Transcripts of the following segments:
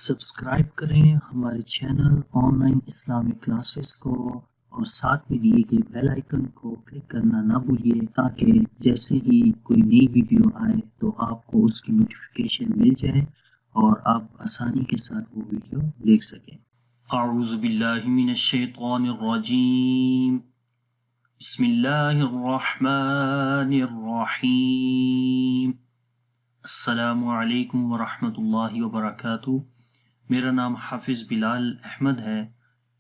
Subscribe करें हमारे channel online Islamic classes को और साथ में दिए गए बेल आइकन को क्लिक करना ना भूलिए ताकि जैसे ही कोई नई वीडियो आए तो आपको उसकी नोटिफिकेशन मिल जाए और आप आसानी के साथ वो वीडियो देख सकें। अऊज़ु बिल्लाहि मिनश शैतानिर रजीम। बिस्मिल्लाहिर रहमानिर रहीम। अस्सलामु अलैकुम व रहमतुल्लाहि व बरकातुहू। मेरा नाम हाफिज़ बिलाल अहमद है।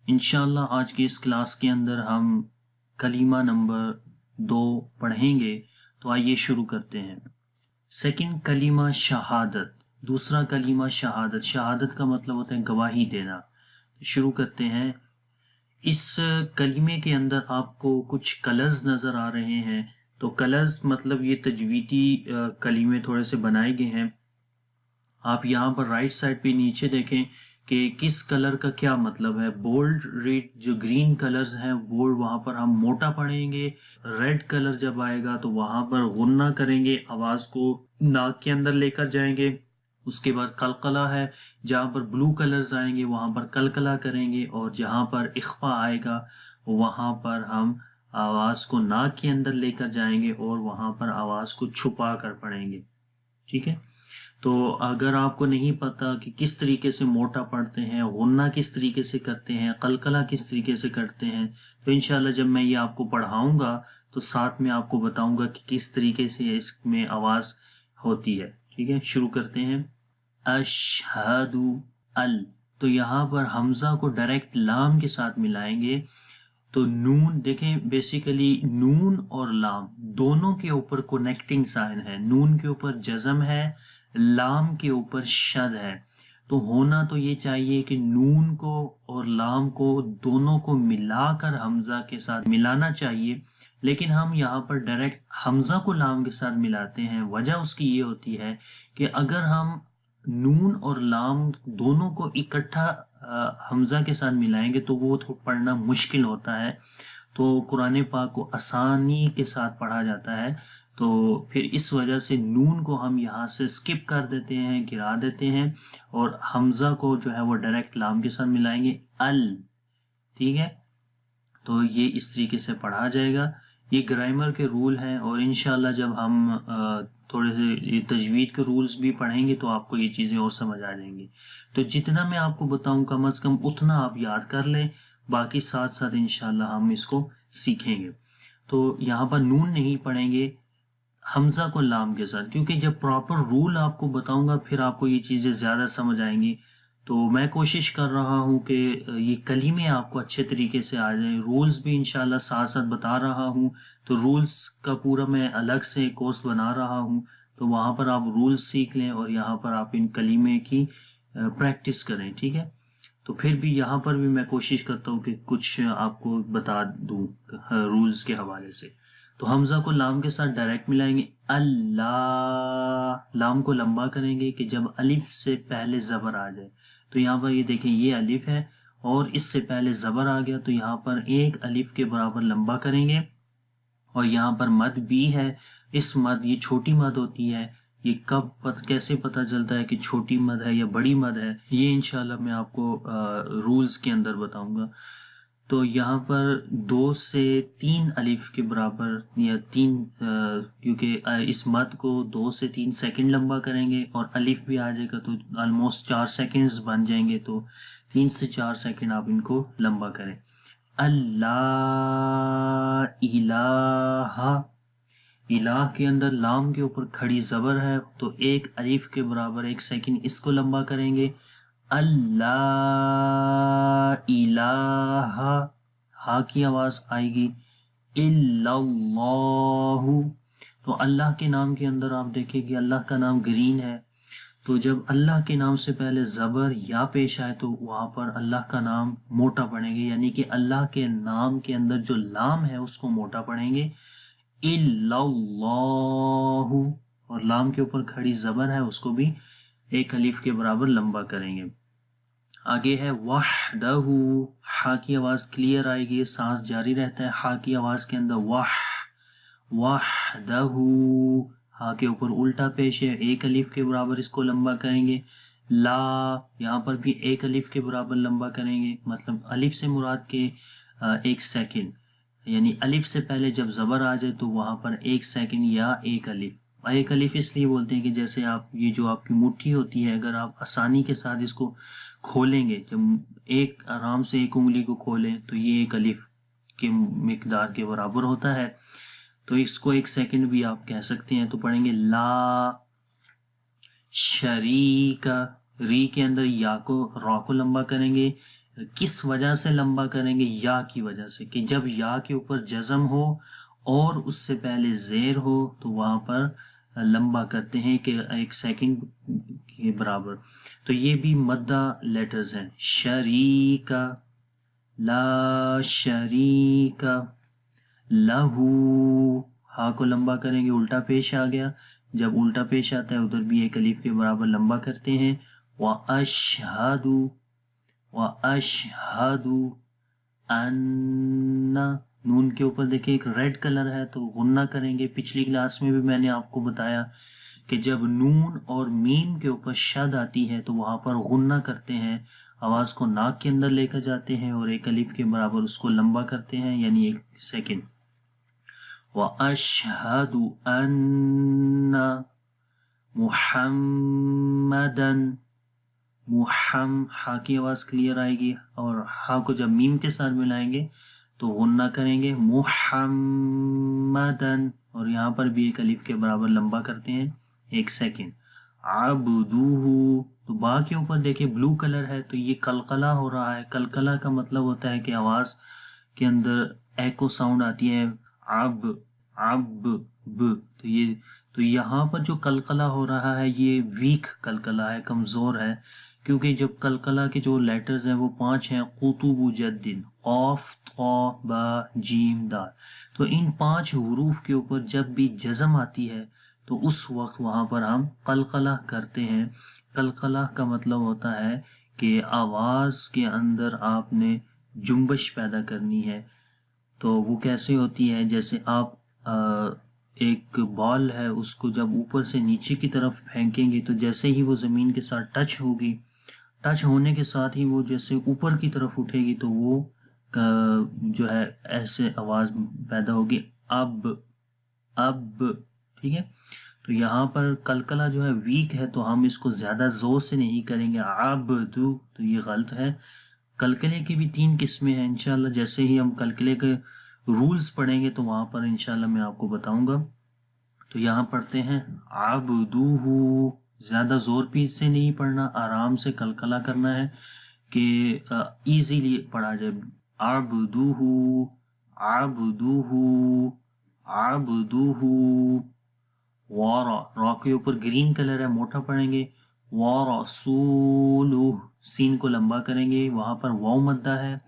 इंशाअल्लाह आज की इस क्लास के अंदर हम कलीमा नंबर 2 पढ़ेंगे। तो आइए शुरू करते हैं। सेकंड कलीमा शहादत। दूसरा कलीमा शहादत। शहादत का मतलब होता है गवाही देना। शुरू करते हैं। इस कलीमे के अंदर आपको कुछ कलर्स नज़र आ रहे हैं। तो कलर्स मतलब ये तजवीदी कलीमे थोड़े से बनाए गए हैं। आप यहाँ पर राइट साइड पे नीचे देखें कि किस कलर का क्या मतलब है। बोल्ड रेड जो ग्रीन कलर्स हैं बोल्ड वहाँ पर हम मोटा पढ़ेंगे। रेड कलर जब आएगा तो वहाँ पर गुन्ना करेंगे, आवाज़ को नाक के अंदर लेकर जाएंगे। उसके बाद कलकला है, जहाँ पर ब्लू कलर्स आएंगे वहाँ पर कलकला करेंगे और जहाँ पर इख्फा आएगा वहाँ पर हम आवाज़ को नाक के अंदर लेकर जाएंगे और वहाँ पर आवाज़ को छुपा कर पढ़ेंगे। ठीक है। तो अगर आपको नहीं पता कि किस तरीके से मोटा पढ़ते हैं, गुन्ना किस तरीके से करते हैं, कलकला किस तरीके से करते हैं, तो इंशाल्लाह जब मैं ये आपको पढ़ाऊंगा तो साथ में आपको बताऊंगा कि किस तरीके से इसमें आवाज़ होती है। ठीक है, शुरू करते हैं। अशहदु अल। तो यहाँ पर हमज़ा को डायरेक्ट लाम के साथ मिलाएंगे। तो नून देखें, बेसिकली नून और लाम दोनों के ऊपर कनेक्टिंग साइन है। नून के ऊपर जज़म है, लाम के ऊपर शद है। तो होना तो ये चाहिए कि नून को और लाम को दोनों को मिलाकर हमज़ा के साथ मिलाना चाहिए, लेकिन हम यहाँ पर डायरेक्ट हमज़ा को लाम के साथ मिलाते हैं। वजह उसकी ये होती है कि अगर हम नून और लाम दोनों को इकट्ठा हमज़ा के साथ मिलाएंगे तो वो पढ़ना मुश्किल होता है। तो कुरान पाक को आसानी के साथ पढ़ा जाता है। तो फिर इस वजह से नून को हम यहाँ से स्किप कर देते हैं, गिरा देते हैं और हमज़ा को जो है वो डायरेक्ट लाम के साथ मिलाएंगे, अल। ठीक है, तो ये इस तरीके से पढ़ा जाएगा। ये ग्रामर के रूल हैं और इंशाल्लाह जब हम थोड़े से ये तजवीद के रूल्स भी पढ़ेंगे तो आपको ये चीज़ें और समझ आ जाएंगी। तो जितना मैं आपको बताऊं कम अज़ कम उतना आप याद कर लें, बाकी साथ साथ इंशाल्लाह हम इसको सीखेंगे। तो यहाँ पर नून नहीं पढ़ेंगे, हमज़ा को लाम के साथ, क्योंकि जब प्रॉपर रूल आपको बताऊंगा फिर आपको ये चीज़ें ज़्यादा समझ आएंगी। तो मैं कोशिश कर रहा हूँ कि ये कलीमे आपको अच्छे तरीके से आ जाए। रूल्स भी इंशाल्लाह साथ साथ बता रहा हूँ। तो रूल्स का पूरा मैं अलग से कोर्स बना रहा हूँ, तो वहाँ पर आप रूल्स सीख लें और यहाँ पर आप इन कलीमे की प्रैक्टिस करें। ठीक है, तो फिर भी यहाँ पर भी मैं कोशिश करता हूँ कि कुछ आपको बता दूँ रूल्स के हवाले से। तो हमज़ा को लाम के साथ डायरेक्ट मिलाएंगे, अल्लाह। लाम को लंबा करेंगे कि जब अलिफ से पहले ज़बर आ जाए। तो यहाँ पर ये देखें, ये अलिफ है और इससे पहले ज़बर आ गया तो यहाँ पर एक अलिफ के बराबर लंबा करेंगे। और यहाँ पर मद भी है। इस मद, ये छोटी मद होती है। ये कैसे पता चलता है कि छोटी मद है या बड़ी मद है, ये इंशाल्लाह मैं आपको रूल्स के अंदर बताऊंगा। तो यहाँ पर 2 से 3 अलिफ के बराबर या 3, क्योंकि इस मद को 2 से 3 सेकंड लंबा करेंगे और अलिफ भी आ जाएगा तो ऑलमोस्ट 4 सेकंड्स बन जाएंगे। तो 3 से 4 सेकंड आप इनको लंबा करें। अल्लाह इलाहा। इलाह के अंदर लाम के ऊपर खड़ी ज़बर है तो एक अलिफ के बराबर 1 सेकंड इसको लंबा करेंगे। अल्लाह इलाहा, हा की आवाज़ आएगी। इल्लल्लाहु। तो अल्लाह के नाम के अंदर आप देखेंगे अल्लाह का नाम ग्रीन है। तो जब अल्लाह के नाम से पहले ज़बर या पेश आए तो वहाँ पर अल्लाह का नाम मोटा पढ़ेंगे, यानी कि अल्लाह के नाम के अंदर जो लाम है उसको मोटा पढ़ेंगे। इल्लल्लाहु, और लाम के ऊपर खड़ी ज़बर है उसको भी 1 अलिफ के बराबर लंबा करेंगे। आगे है वहदहु। हा की आवाज़ क्लियर आएगी, सांस जारी रहता है हा की आवाज़ के अंदर। वहदहु, हा के ऊपर उल्टा पेश है 1 अलिफ के बराबर इसको लंबा करेंगे। لا यहाँ पर भी एक अलिफ के बराबर लंबा करेंगे, मतलब अलिफ से मुराद के 1 सेकंड, यानी अलिफ से पहले जब ज़बर आ जाए तो वहाँ पर 1 सेकंड या एक अलिफ इसलिए बोलते हैं कि जैसे आप ये जो आपकी मुट्ठी होती है, अगर आप आसानी के साथ इसको खोलेंगे, जब एक आराम से एक उंगली को खोलें तो ये एक अलिफ के मिकदार के बराबर होता है। तो इसको 1 सेकंड भी आप कह सकते हैं। तो पढ़ेंगे ला शरीका, री के अंदर या को रॉ को लंबा करेंगे। किस वजह से लंबा करेंगे? या की वजह से, कि जब या के ऊपर जज़म हो और उससे पहले ज़ेर हो तो वहां पर लंबा करते हैं कि 1 सेकंड के बराबर। तो ये भी मद्दा लेटर्स हैं। शरीका, ला शरीका, लहू, हा को लंबा करेंगे, उल्टा पेश आ गया, जब उल्टा पेश आता है उधर भी एक अलीफ के बराबर लंबा करते हैं। व अशहदु, व अशहदु अन्ना, नून के ऊपर देखिए एक रेड कलर है तो गुन्ना करेंगे। पिछली क्लास में भी मैंने आपको बताया कि जब नून और मीम के ऊपर शद आती है तो वहां पर गुन्ना करते हैं, आवाज को नाक के अंदर लेकर जाते हैं और एक अलिफ के बराबर उसको लंबा करते हैं, यानी 1 सेकंड। व अशहदु अन्ना मुहम्मदन, हा की आवाज क्लियर आएगी और हा को जब मीम के साथ मिलाएंगे तो गुन्ना करेंगे मुहम्मदन, और यहाँ पर भी एक अलिफ के बराबर लंबा करते हैं 1 सेकंड। अब्दुहु, तो बा के ऊपर देखिए ब्लू कलर है तो ये कलकला हो रहा है। कलकला का मतलब होता है कि आवाज के अंदर एको साउंड आती है, अब ब, तो यहाँ पर जो कलकला हो रहा है ये वीक कलकला है, कमजोर है, क्योंकि जब कलकला के जो लेटर्स हैं वो 5 हैं, कुतुबु जद्दिन, कौफ, तौ, बा, जीम, दाल। तो इन 5 हुरूफ के ऊपर जब भी जज़म आती है तो उस वक्त वहां पर हम कलकला करते हैं। कलकला का मतलब होता है कि आवाज के अंदर आपने जुम्बश पैदा करनी है। तो वो कैसे होती है? जैसे आप एक बॉल है उसको जब ऊपर से नीचे की तरफ फेंकेंगे तो जैसे ही वो जमीन के साथ टच होगी, टच होने के साथ ही वो जैसे ऊपर की तरफ उठेगी तो वो जो है ऐसे आवाज पैदा होगी, अब, ठीक है। तो यहाँ पर कलकला जो है वीक है तो हम इसको ज्यादा जोर से नहीं करेंगे, अब्दु, तो ये गलत है। कलकले की भी 3 किस्में हैं, इंशाल्लाह जैसे ही हम कलकले के रूल्स पढ़ेंगे तो वहां पर इंशाल्लाह मैं आपको बताऊंगा। तो यहाँ पढ़ते हैं अब्दुहु, ज्यादा जोर भी से नहीं पढ़ना, आराम से कलकला करना है कि इजीली पढ़ा जाए। अब्दुहु, अब्दुहु, अब्दुहु, रॉ के ऊपर ग्रीन कलर है, मोटा पढ़ेंगे। वरसूलुहु, सीन को लंबा करेंगे, वहां पर वाव मद्दा है।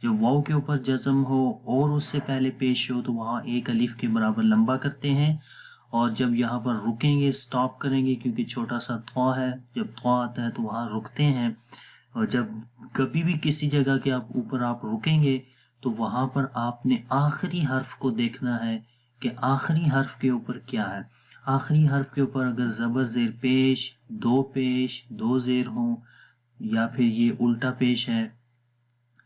जब वाव के ऊपर जज़म हो और उससे पहले पेश हो तो वहां एक अलिफ के बराबर लंबा करते हैं। और जब यहाँ पर रुकेंगे, स्टॉप करेंगे, क्योंकि छोटा सा थौ है, जब थौ आता है तो वहां रुकते हैं। और जब कभी भी किसी जगह के ऊपर आप रुकेंगे तो वहां पर आपने आखिरी हर्फ को देखना है कि आखिरी हर्फ के ऊपर क्या है। आखिरी हर्फ के ऊपर अगर जबर जेर पेश, 2 जेर हों या फिर ये उल्टा पेश है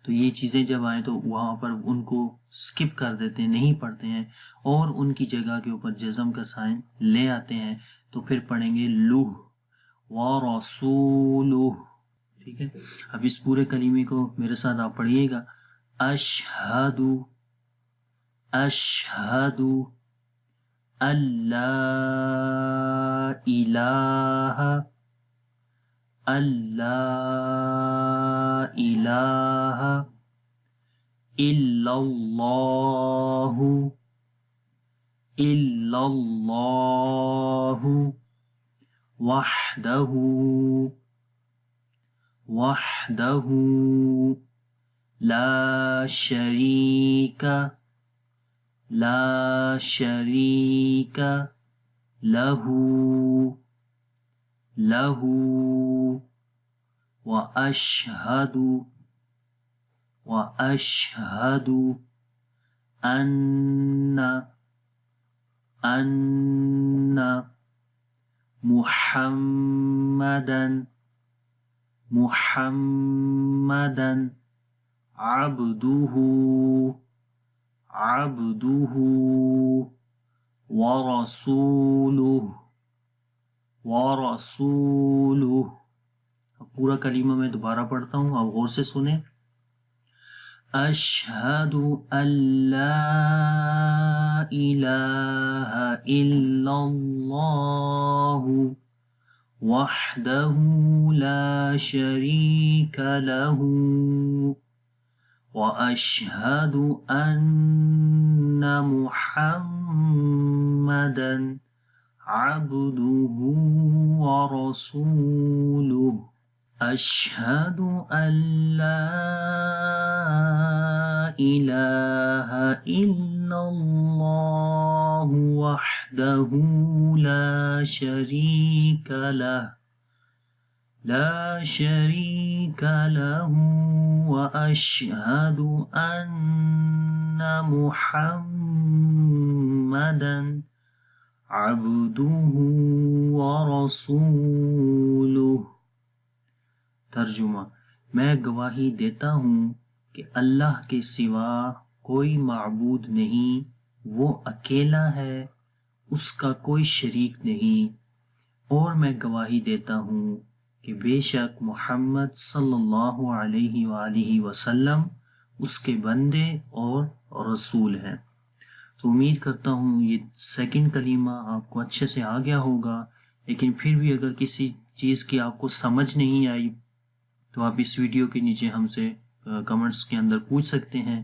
तो ये चीजें जब आए तो वहां पर उनको स्किप कर देते हैं, नहीं पढ़ते हैं और उनकी जगह के ऊपर जज़म का साइन ले आते हैं। तो फिर पढ़ेंगे लुह व रसूलुह, ठीक है। अब इस पूरे कलीमे को मेरे साथ आप पढ़िएगा। अशहदु, अशहदु अल्ला इलाहा, अल्ला इलाहा इल्लल्लाहु, इल्लल्लाहु वहदहु, वहदहु ला शरीका, ला शरीका लहू, लहू व अशहदु, व अशहदु अन्ना, अन्ना मुहम्मदन, محمدًا عبده عبده ورسوله ورسوله۔ پورا کلمہ میں دوبارہ پڑھتا ہوں، آپ غور سے سنیں۔ اشہد ان لا الہ الا اللہ وحدہ لا شریک لہ واشہد ان محمدا عبده ورسوله۔ اشہد ان لا الہ الا اللہ وحدہ لا شریک لہ واشہد ان محمدا عبده ورسولہ۔ ترجمہ: میں گواہی دیتا ہوں کہ اللہ کے سوا کوئی معبود نہیں، وہ اکیلا ہے، اس کا کوئی شریک نہیں، اور میں گواہی دیتا ہوں کہ بے شک محمد صلی اللہ علیہ وآلہ وسلم اس کے بندے اور رسول ہیں۔ تو امید کرتا ہوں یہ سیکنڈ کلمہ آپ کو اچھے سے آ گیا ہوگا، لیکن پھر بھی اگر کسی چیز کی آپ کو سمجھ نہیں آئی تو آپ اس ویڈیو کے نیچے ہم سے کمنٹس کے اندر پوچھ سکتے ہیں۔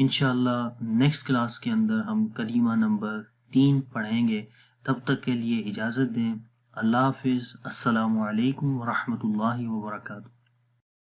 انشاءاللہ نیکسٹ کلاس کے اندر ہم کلمہ نمبر 3 پڑھیں گے۔ تب تک کے لیے اجازت دیں۔ اللہ حافظ۔ السلام علیکم ورحمۃ اللہ وبرکاتہ۔